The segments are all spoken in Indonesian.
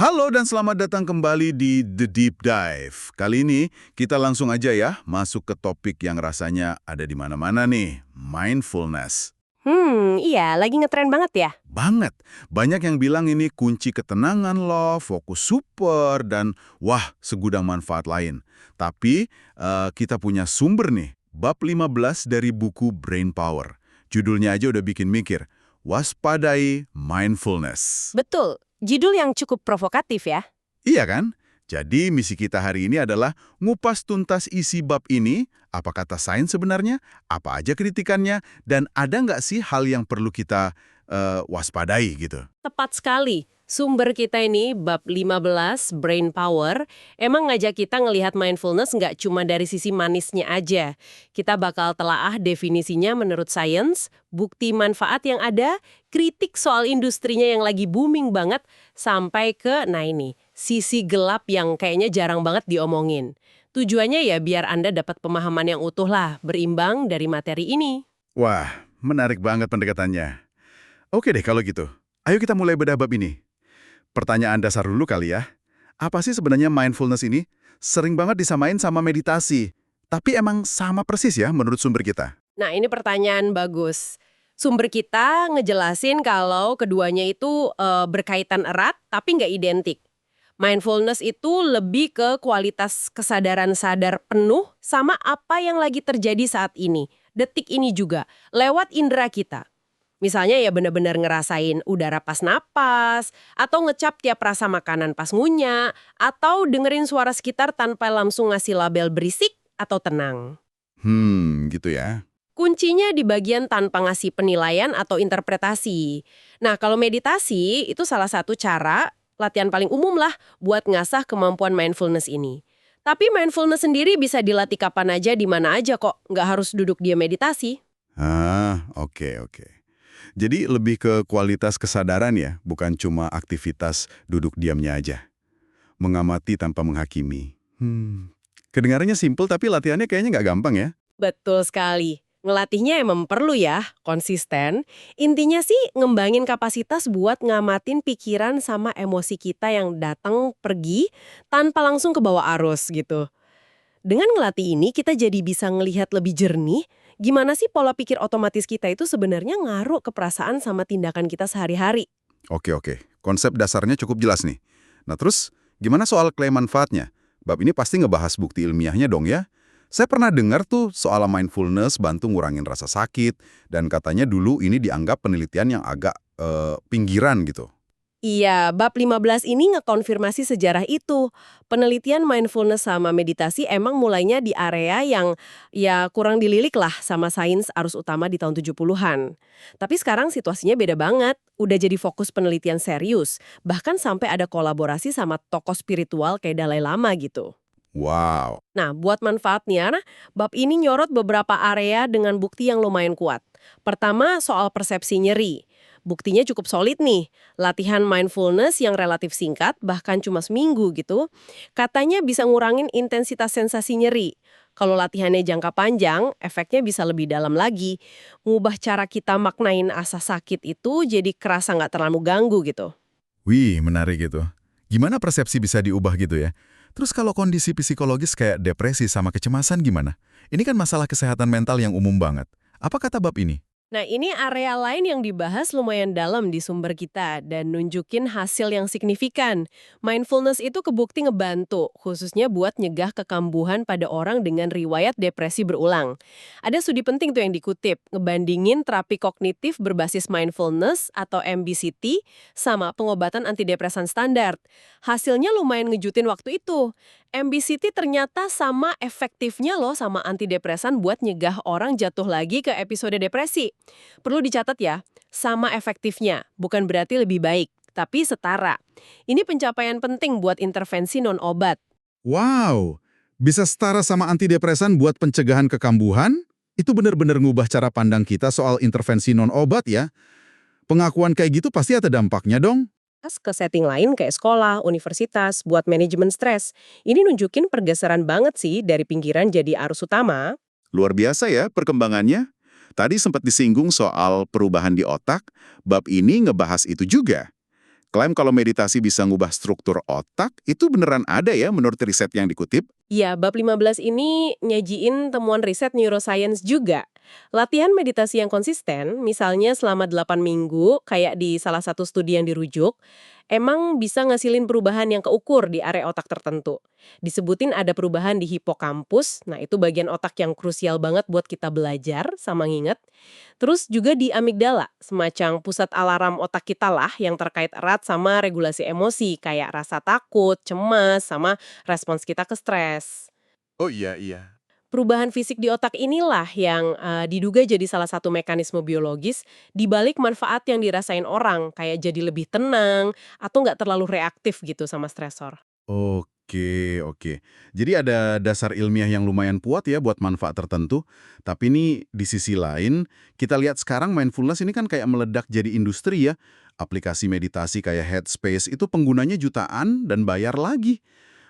Halo dan selamat datang kembali di The Deep Dive. Kali ini kita langsung aja ya masuk ke topik yang rasanya ada di mana-mana nih, mindfulness. Iya, lagi ngetren banget ya? Banget. Banyak yang bilang ini kunci ketenangan loh, fokus super, dan wah, segudang manfaat lain. Tapi kita punya sumber nih, bab 15 dari buku Brain Power. Judulnya aja udah bikin mikir, waspadai mindfulness. Betul, judul yang cukup provokatif ya. Iya kan? Jadi misi kita hari ini adalah ngupas tuntas isi bab ini, apa kata sains sebenarnya, apa aja kritikannya, dan ada nggak sih hal yang perlu kita waspadai gitu. Tepat sekali. Sumber kita ini, bab 15, Brain Power, emang ngajak kita ngelihat mindfulness nggak cuma dari sisi manisnya aja. Kita bakal telaah definisinya menurut sains, bukti manfaat yang ada, kritik soal industrinya yang lagi booming banget, sampai ke, nah ini, sisi gelap yang kayaknya jarang banget diomongin. Tujuannya ya biar Anda dapat pemahaman yang utuh lah, berimbang dari materi ini. Wah, menarik banget pendekatannya. Oke deh kalau gitu. Ayo kita mulai bedah bab ini. Pertanyaan dasar dulu kali ya. Apa sih sebenarnya mindfulness ini? Sering banget disamain sama meditasi. Tapi emang sama persis ya menurut sumber kita? Nah, ini pertanyaan bagus. Sumber kita ngejelasin kalau keduanya itu berkaitan erat tapi nggak identik. Mindfulness itu lebih ke kualitas kesadaran sadar penuh sama apa yang lagi terjadi saat ini, detik ini juga, lewat indera kita. Misalnya ya benar-benar ngerasain udara pas napas, atau ngecap tiap rasa makanan pas ngunyah, atau dengerin suara sekitar tanpa langsung ngasih label berisik atau tenang. Gitu ya. Kuncinya di bagian tanpa ngasih penilaian atau interpretasi. Nah, kalau meditasi itu salah satu cara, latihan paling umum lah buat ngasah kemampuan mindfulness ini. Tapi mindfulness sendiri bisa dilatih kapan aja, di mana aja kok, nggak harus duduk dia meditasi. Oke. Jadi lebih ke kualitas kesadaran ya, bukan cuma aktivitas duduk diamnya aja. Mengamati tanpa menghakimi. Kedengarannya simpel tapi latihannya kayaknya nggak gampang ya. Betul sekali. Ngelatihnya emang perlu ya, konsisten. Intinya sih ngembangin kapasitas buat ngamatin pikiran sama emosi kita yang datang pergi tanpa langsung ke bawah arus gitu. Dengan ngelatih ini kita jadi bisa ngelihat lebih jernih gimana sih pola pikir otomatis kita itu sebenarnya ngaruh ke perasaan sama tindakan kita sehari-hari. Oke. Konsep dasarnya cukup jelas nih. Nah terus, gimana soal klaim manfaatnya? Bab ini pasti ngebahas bukti ilmiahnya dong ya. Saya pernah dengar tuh soal mindfulness bantu ngurangin rasa sakit, dan katanya dulu ini dianggap penelitian yang agak pinggiran gitu. Iya, bab 15 ini ngekonfirmasi sejarah itu. Penelitian mindfulness sama meditasi emang mulainya di area yang ya kurang dililik lah sama sains arus utama di tahun 70-an. Tapi sekarang situasinya beda banget. Udah jadi fokus penelitian serius. Bahkan sampai ada kolaborasi sama tokoh spiritual kayak Dalai Lama gitu. Wow. Nah, buat manfaatnya, bab ini nyorot beberapa area dengan bukti yang lumayan kuat. Pertama, soal persepsi nyeri. Buktinya cukup solid nih. Latihan mindfulness yang relatif singkat, bahkan cuma seminggu gitu, katanya bisa ngurangin intensitas sensasi nyeri. Kalau latihannya jangka panjang, efeknya bisa lebih dalam lagi. Ngubah cara kita maknain asa sakit itu jadi kerasa nggak terlalu ganggu gitu. Wih, menarik gitu. Gimana persepsi bisa diubah gitu ya? Terus kalau kondisi psikologis kayak depresi sama kecemasan gimana? Ini kan masalah kesehatan mental yang umum banget. Apa kata bab ini? Nah, ini area lain yang dibahas lumayan dalam di sumber kita dan nunjukin hasil yang signifikan. Mindfulness itu kebukti ngebantu, khususnya buat nyegah kekambuhan pada orang dengan riwayat depresi berulang. Ada studi penting tuh yang dikutip, ngebandingin terapi kognitif berbasis mindfulness atau MBCT sama pengobatan antidepresan standar. Hasilnya lumayan ngejutin waktu itu. MBCT ternyata sama efektifnya loh sama antidepresan buat nyegah orang jatuh lagi ke episode depresi. Perlu dicatat ya, sama efektifnya, bukan berarti lebih baik, tapi setara. Ini pencapaian penting buat intervensi non-obat. Wow, bisa setara sama antidepresan buat pencegahan kekambuhan? Itu benar-benar ngubah cara pandang kita soal intervensi non-obat ya. Pengakuan kayak gitu pasti ada dampaknya dong. Ke setting lain kayak sekolah, universitas, buat manajemen stres. Ini nunjukin pergeseran banget sih dari pinggiran jadi arus utama. Luar biasa ya perkembangannya. Tadi sempat disinggung soal perubahan di otak, bab ini ngebahas itu juga. Klaim kalau meditasi bisa ngubah struktur otak, itu beneran ada ya menurut riset yang dikutip? Ya, bab 15 ini nyajiin temuan riset neuroscience juga. Latihan meditasi yang konsisten, misalnya selama 8 minggu, kayak di salah satu studi yang dirujuk, emang bisa ngasilin perubahan yang keukur di area otak tertentu. Disebutin ada perubahan di hipokampus, nah itu bagian otak yang krusial banget buat kita belajar sama nginget. Terus juga di amigdala, semacam pusat alarm otak kita lah yang terkait erat sama regulasi emosi, kayak rasa takut, cemas, sama respons kita ke stres. Oh iya, iya. Perubahan fisik di otak inilah yang diduga jadi salah satu mekanisme biologis di balik manfaat yang dirasain orang, kayak jadi lebih tenang atau nggak terlalu reaktif gitu sama stresor. Oke, oke. Jadi ada dasar ilmiah yang lumayan kuat ya buat manfaat tertentu. Tapi ini di sisi lain, kita lihat sekarang mindfulness ini kan kayak meledak jadi industri ya. Aplikasi meditasi kayak Headspace itu penggunanya jutaan dan bayar lagi.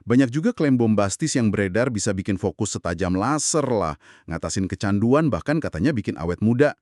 Banyak juga klaim bombastis yang beredar bisa bikin fokus setajam laser lah, ngatasin kecanduan bahkan katanya bikin awet muda.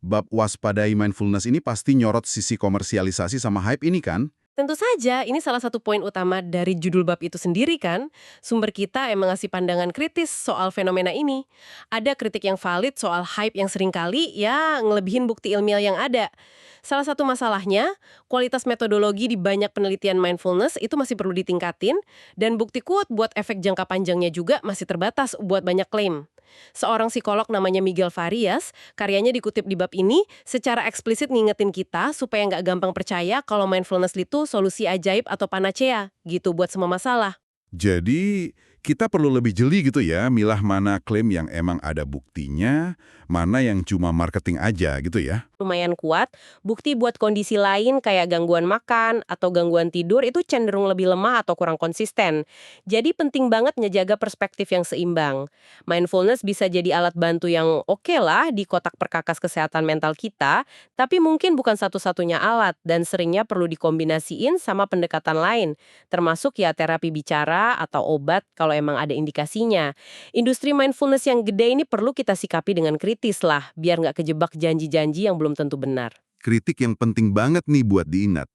Bab waspadai mindfulness ini pasti nyorot sisi komersialisasi sama hype ini kan? Tentu saja, ini salah satu poin utama dari judul bab itu sendiri kan. Sumber kita emang ngasih pandangan kritis soal fenomena ini. Ada kritik yang valid soal hype yang seringkali ya ngelebihin bukti ilmiah yang ada. Salah satu masalahnya, kualitas metodologi di banyak penelitian mindfulness itu masih perlu ditingkatin, dan bukti kuat buat efek jangka panjangnya juga masih terbatas buat banyak klaim. Seorang psikolog namanya Miguel Farias, karyanya dikutip di bab ini, secara eksplisit ngingetin kita supaya nggak gampang percaya kalau mindfulness itu solusi ajaib atau panacea, gitu buat semua masalah. Jadi, kita perlu lebih jeli gitu ya, milah mana klaim yang emang ada buktinya, mana yang cuma marketing aja gitu ya. Lumayan kuat, bukti buat kondisi lain kayak gangguan makan atau gangguan tidur itu cenderung lebih lemah atau kurang konsisten. Jadi penting banget ngejaga perspektif yang seimbang. Mindfulness bisa jadi alat bantu yang oke lah di kotak perkakas kesehatan mental kita, tapi mungkin bukan satu-satunya alat dan seringnya perlu dikombinasiin sama pendekatan lain, termasuk ya terapi bicara atau obat kalau emang ada indikasinya. Industri mindfulness yang gede ini perlu kita sikapi dengan kritis lah, biar nggak kejebak janji-janji yang belum tentu benar. Kritik yang penting banget nih buat diingat.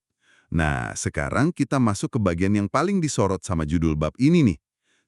Nah, sekarang kita masuk ke bagian yang paling disorot sama judul bab ini nih.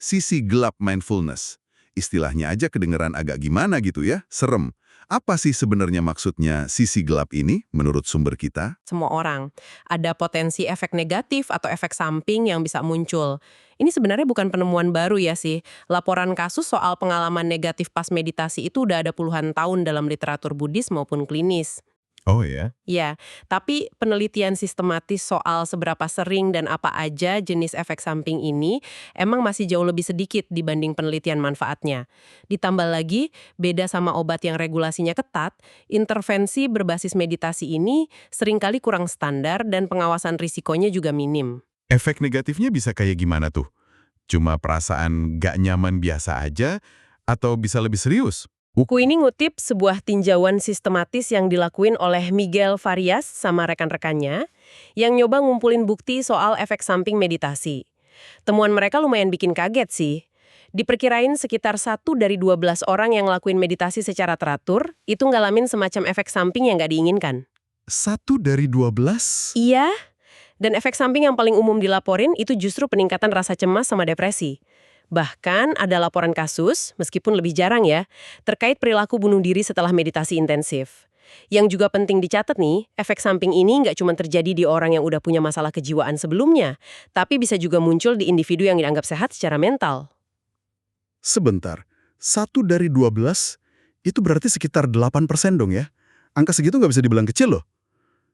Sisi gelap mindfulness. Istilahnya aja kedengeran agak gimana gitu ya, serem. Apa sih sebenarnya maksudnya sisi gelap ini menurut sumber kita? Semua orang. Ada potensi efek negatif atau efek samping yang bisa muncul. Ini sebenarnya bukan penemuan baru ya sih. Laporan kasus soal pengalaman negatif pas meditasi itu udah ada puluhan tahun dalam literatur Buddhis maupun klinis. Oh ya? Ya, tapi penelitian sistematis soal seberapa sering dan apa aja jenis efek samping ini emang masih jauh lebih sedikit dibanding penelitian manfaatnya. Ditambah lagi, beda sama obat yang regulasinya ketat, intervensi berbasis meditasi ini seringkali kurang standar dan pengawasan risikonya juga minim. Efek negatifnya bisa kayak gimana tuh? Cuma perasaan gak nyaman biasa aja? Atau bisa lebih serius? Buku ini ngutip sebuah tinjauan sistematis yang dilakuin oleh Miguel Farias sama rekan-rekannya yang nyoba ngumpulin bukti soal efek samping meditasi. Temuan mereka lumayan bikin kaget sih. Diperkirain sekitar 1 dari 12 orang yang ngelakuin meditasi secara teratur itu ngalamin semacam efek samping yang nggak diinginkan. 1 dari 12? Iya, dan efek samping yang paling umum dilaporin itu justru peningkatan rasa cemas sama depresi. Bahkan ada laporan kasus, meskipun lebih jarang ya, terkait perilaku bunuh diri setelah meditasi intensif. Yang juga penting dicatat nih, efek samping ini nggak cuma terjadi di orang yang udah punya masalah kejiwaan sebelumnya, tapi bisa juga muncul di individu yang dianggap sehat secara mental. Sebentar, 1 dari 12 itu berarti sekitar 8% dong ya? Angka segitu nggak bisa dibilang kecil loh.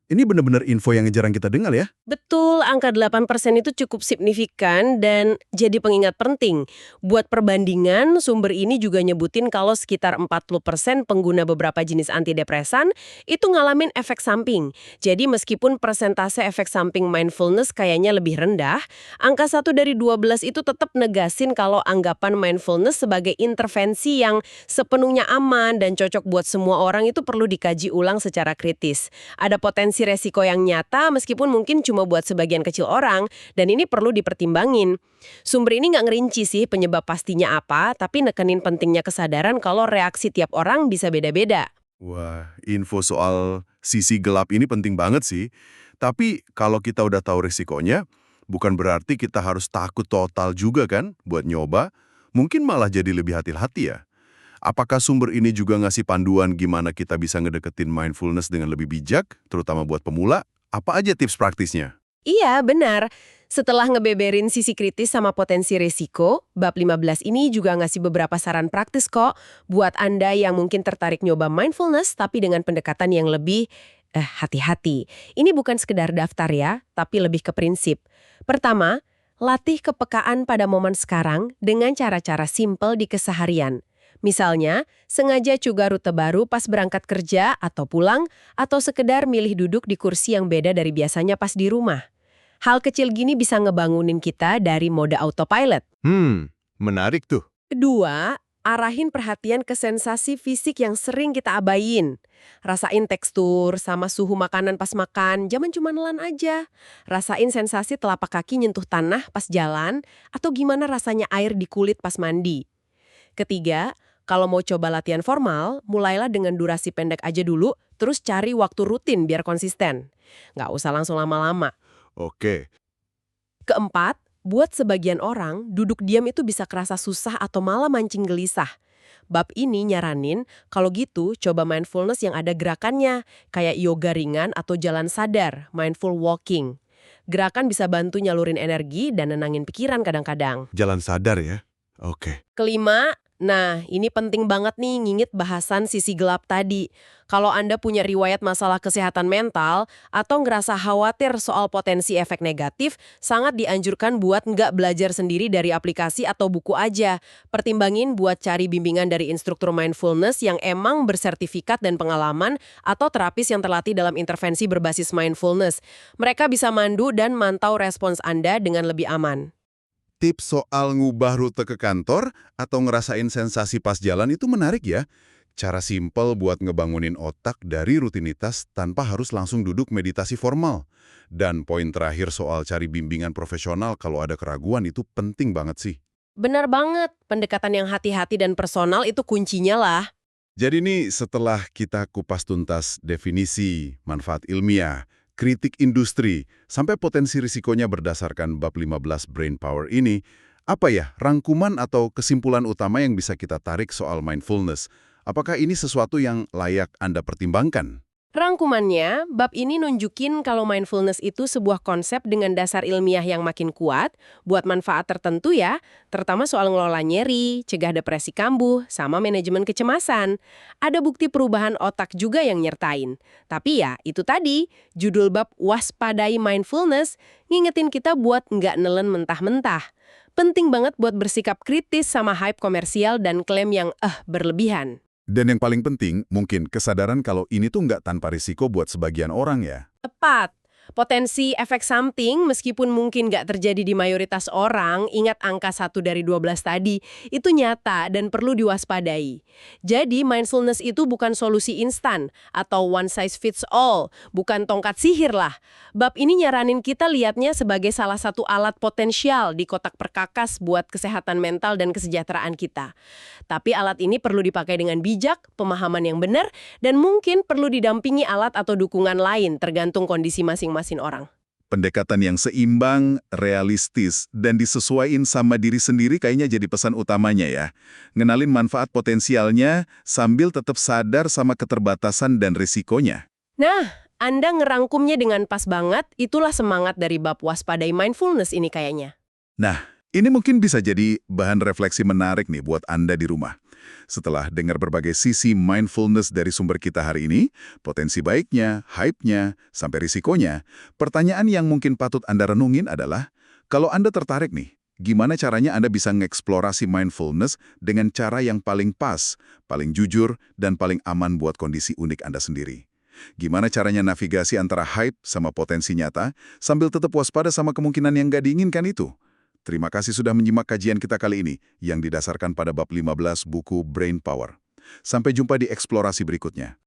Ini benar-benar info yang jarang kita dengar ya? Betul, angka 8% itu cukup signifikan dan jadi pengingat penting. Buat perbandingan, sumber ini juga nyebutin kalau sekitar 40% pengguna beberapa jenis antidepresan itu ngalamin efek samping. Jadi meskipun persentase efek samping mindfulness kayaknya lebih rendah, angka 1 dari 12 itu tetap negasin kalau anggapan mindfulness sebagai intervensi yang sepenuhnya aman dan cocok buat semua orang itu perlu dikaji ulang secara kritis. Ada potensi resiko yang nyata meskipun mungkin cuma buat sebagian kecil orang, dan ini perlu dipertimbangin. Sumber ini nggak ngerinci sih penyebab pastinya apa, tapi nekenin pentingnya kesadaran kalau reaksi tiap orang bisa beda-beda. Wah, info soal sisi gelap ini penting banget sih. Tapi kalau kita udah tahu risikonya, bukan berarti kita harus takut total juga kan buat nyoba. Mungkin malah jadi lebih hati-hati ya. Apakah sumber ini juga ngasih panduan gimana kita bisa ngedeketin mindfulness dengan lebih bijak, terutama buat pemula? Apa aja tips praktisnya? Iya, benar. Setelah ngebeberin sisi kritis sama potensi risiko, bab 15 ini juga ngasih beberapa saran praktis kok buat Anda yang mungkin tertarik nyoba mindfulness tapi dengan pendekatan yang lebih hati-hati. Ini bukan sekedar daftar ya, tapi lebih ke prinsip. Pertama, latih kepekaan pada momen sekarang dengan cara-cara simpel di keseharian. Misalnya, sengaja cugah rute baru pas berangkat kerja atau pulang, atau sekedar milih duduk di kursi yang beda dari biasanya pas di rumah. Hal kecil gini bisa ngebangunin kita dari mode autopilot. Menarik tuh. Kedua, arahin perhatian ke sensasi fisik yang sering kita abain. Rasain tekstur sama suhu makanan pas makan, jangan cuma nelan aja. Rasain sensasi telapak kaki nyentuh tanah pas jalan, atau gimana rasanya air di kulit pas mandi. Ketiga, kalau mau coba latihan formal, mulailah dengan durasi pendek aja dulu, terus cari waktu rutin biar konsisten. Nggak usah langsung lama-lama. Oke, Keempat, buat sebagian orang, duduk diam itu bisa kerasa susah atau malah mancing gelisah. Bab ini nyaranin, kalau gitu coba mindfulness yang ada gerakannya, kayak yoga ringan atau jalan sadar, mindful walking. Gerakan bisa bantu nyalurin energi dan nenangin pikiran kadang-kadang. jalan sadar ya. Oke. Kelima, nah ini penting banget nih ngingit bahasan sisi gelap tadi. Kalau Anda punya riwayat masalah kesehatan mental atau ngerasa khawatir soal potensi efek negatif, sangat dianjurkan buat nggak belajar sendiri dari aplikasi atau buku aja. Pertimbangin buat cari bimbingan dari instruktur mindfulness yang emang bersertifikat dan pengalaman atau terapis yang terlatih dalam intervensi berbasis mindfulness. Mereka bisa mandu dan mantau respons Anda dengan lebih aman. Tips soal ngubah rute ke kantor atau ngerasain sensasi pas jalan itu menarik ya. Cara simpel buat ngebangunin otak dari rutinitas tanpa harus langsung duduk meditasi formal. Dan poin terakhir soal cari bimbingan profesional kalau ada keraguan itu penting banget sih. Benar banget, pendekatan yang hati-hati dan personal itu kuncinya lah. Jadi nih setelah kita kupas tuntas definisi, manfaat ilmiah, kritik industri, sampai potensi risikonya berdasarkan bab 15 Brain Power ini, apa ya rangkuman atau kesimpulan utama yang bisa kita tarik soal mindfulness? Apakah ini sesuatu yang layak Anda pertimbangkan? Rangkumannya, bab ini nunjukin kalau mindfulness itu sebuah konsep dengan dasar ilmiah yang makin kuat, buat manfaat tertentu ya, terutama soal ngelola nyeri, cegah depresi kambuh, sama manajemen kecemasan. Ada bukti perubahan otak juga yang nyertain. Tapi ya, itu tadi, judul bab waspadai mindfulness, ngingetin kita buat nggak nelen mentah-mentah. Penting banget buat bersikap kritis sama hype komersial dan klaim yang berlebihan. Dan yang paling penting, mungkin kesadaran kalau ini tuh nggak tanpa risiko buat sebagian orang ya. Tepat. Potensi efek samping meskipun mungkin nggak terjadi di mayoritas orang, ingat angka 1 dari 12 tadi, itu nyata dan perlu diwaspadai. Jadi mindfulness itu bukan solusi instan atau one size fits all, bukan tongkat sihir lah. Bab ini nyaranin kita lihatnya sebagai salah satu alat potensial di kotak perkakas buat kesehatan mental dan kesejahteraan kita. Tapi alat ini perlu dipakai dengan bijak, pemahaman yang benar, dan mungkin perlu didampingi alat atau dukungan lain tergantung kondisi masing-masing orang. Pendekatan yang seimbang, realistis, dan disesuaikan sama diri sendiri kayaknya jadi pesan utamanya ya. Ngenalin manfaat potensialnya sambil tetap sadar sama keterbatasan dan risikonya. Nah, Anda ngerangkumnya dengan pas banget, itulah semangat dari bab waspadai mindfulness ini kayaknya. Nah, ini mungkin bisa jadi bahan refleksi menarik nih buat Anda di rumah. Setelah dengar berbagai sisi mindfulness dari sumber kita hari ini, potensi baiknya, hype-nya, sampai risikonya, pertanyaan yang mungkin patut Anda renungin adalah, kalau Anda tertarik nih, gimana caranya Anda bisa mengeksplorasi mindfulness dengan cara yang paling pas, paling jujur, dan paling aman buat kondisi unik Anda sendiri? Gimana caranya navigasi antara hype sama potensi nyata, sambil tetap waspada sama kemungkinan yang nggak diinginkan itu? Terima kasih sudah menyimak kajian kita kali ini yang didasarkan pada bab 15 buku Brain Power. Sampai jumpa di eksplorasi berikutnya.